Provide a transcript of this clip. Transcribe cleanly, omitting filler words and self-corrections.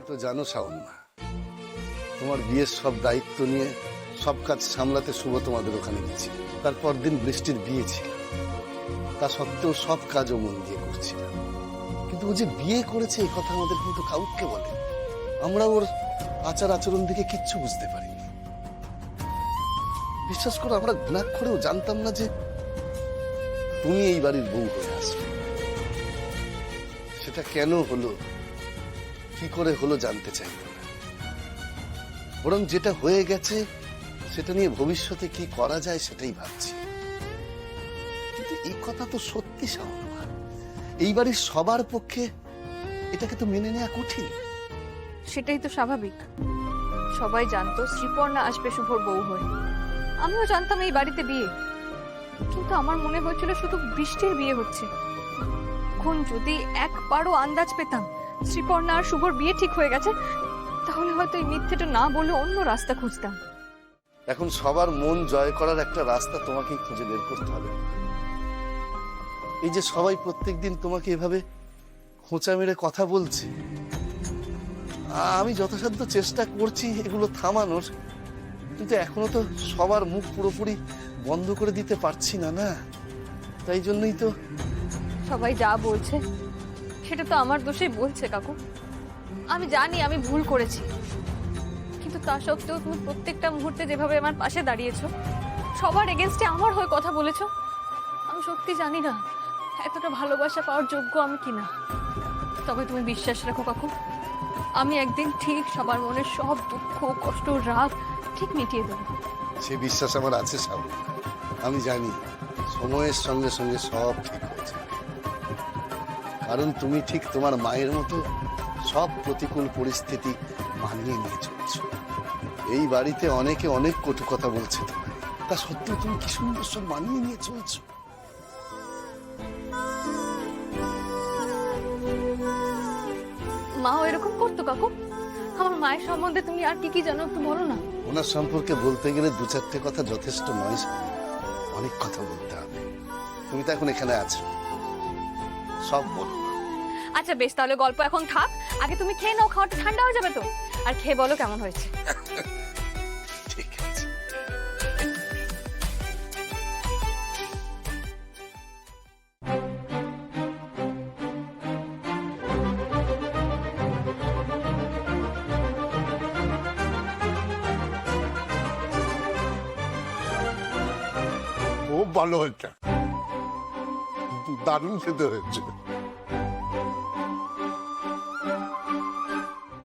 তো জানো শাওন মা, তোমার বিয়ের সব দায়িত্ব নিয়ে সব কাজ সামলাতে শুভ তোমাদের ওখানে গেছি। তারপর দিন বৃষ্টির বিয়ে ছিল, তা সত্ত্বেও সব কাজও মন দিয়ে করছিলাম। কিন্তু ও যে বিয়ে করেছে এই কথা আমাদের কিন্তু কাউকে বলে। আমরা ওর আচার আচরণ দিকে কিচ্ছু বুঝতে পারিনি। বিশ্বাস করো, আমরা ঘুণাক করেও জানতাম না যে তুমি এই বাড়ির বউ হয়ে আসবে। সেটা কেন হলো, কি করে হলো জানতে চাইব না, বরং যেটা হয়ে গেছে সেটা নিয়ে ভবিষ্যতে কি করা যায় সেটাই ভাবছি। কিন্তু এই কথা তো সত্যি শাওন মা, এই বাড়ির সবার পক্ষে এটাকে তো মেনে নেওয়া কঠিন। সেটাই তো স্বাভাবিক। সবাই জানতো শ্রীপর্ণা আসবে শুভর বউ হয়ে। আমিও জানতাম এই বাড়িতে বিয়ে, কিন্তু আমার মনে হয়েছিল শুধু বৃষ্টির বিয়ে হচ্ছে। এখন যদি একবারও আন্দাজ পেতাম শ্রীপর্ণা আর শুভর বিয়ে ঠিক হয়ে গেছে, তাহলে হয়তো এই মিথ্যেটা না বলে অন্য রাস্তা খুঁজতাম। এখন সবার মন জয় করার একটা রাস্তা তোমাকেই খুঁজে বের করতে হবে। এই যে সবাই প্রত্যেকদিন তোমাকে এভাবে খোঁচা মেরে কথা বলছে, আমি যথাসাধ্য চেষ্টা করছি এগুলো থামানোর, কিন্তু এখনো তো সবার মুখ পুরোপুরি বন্ধ করে দিতে পারছি না। না, তাই জন্যই তো সবাই যা বলছে সেটা তো আমার দোষেই বলছে কাকু। আমি জানি আমি ভুল করেছি, কিন্তু তা সত্ত্বেও তুমি প্রত্যেকটা মুহূর্তে যেভাবে আমার পাশে দাঁড়িয়েছো, সবার এগেনস্টে আমার হয়ে কথা বলেছো, আমি সত্যি জানি না এতটা ভালোবাসা পাওয়ার যোগ্য আমি কিনা। তবে তুমি বিশ্বাস রাখো কাকু, আমি একদিন ঠিক সবার মনের সব দুঃখ কষ্ট রাগ ঠিক মিটিয়ে দেবো। সে বিশ্বাস আমার আছে শাওন। আমি জানি সময়ের সঙ্গে সঙ্গে সব ঠিক হয়েছে, কারণ তুমি ঠিক তোমার মায়ের মতো সব প্রতিকূল পরিস্থিতি মানিয়ে নিয়ে চলছো। এই বাড়িতে অনেকে অনেক কটু কথা বলছে তোমায়, তা সত্ত্বেও তুমি কি সুন্দর সব মানিয়ে নিয়ে চলছো। মাও এরকম করতো কাকু? আমার মায়ের সম্বন্ধে তুমি আর কি কি জানো একটু বলো না। ওনার সম্পর্কে বলতে গেলে দু চারটে কথা যথেষ্ট নয়, অনেক কথা বলতে হবে। তুমি তো এখন এখানে আছো, সব বলো। আচ্ছা বেশ, তাহলে গল্প এখন থাক, আগে তুমি খেয়ে নাও, খাওয়াটা ঠান্ডা হয়ে যাবে তো। আর খেয়ে বলো কেমন হয়েছে। ঠিক আছে। খুব ভালো হয়েছে, দারুণ খেতে হয়েছে।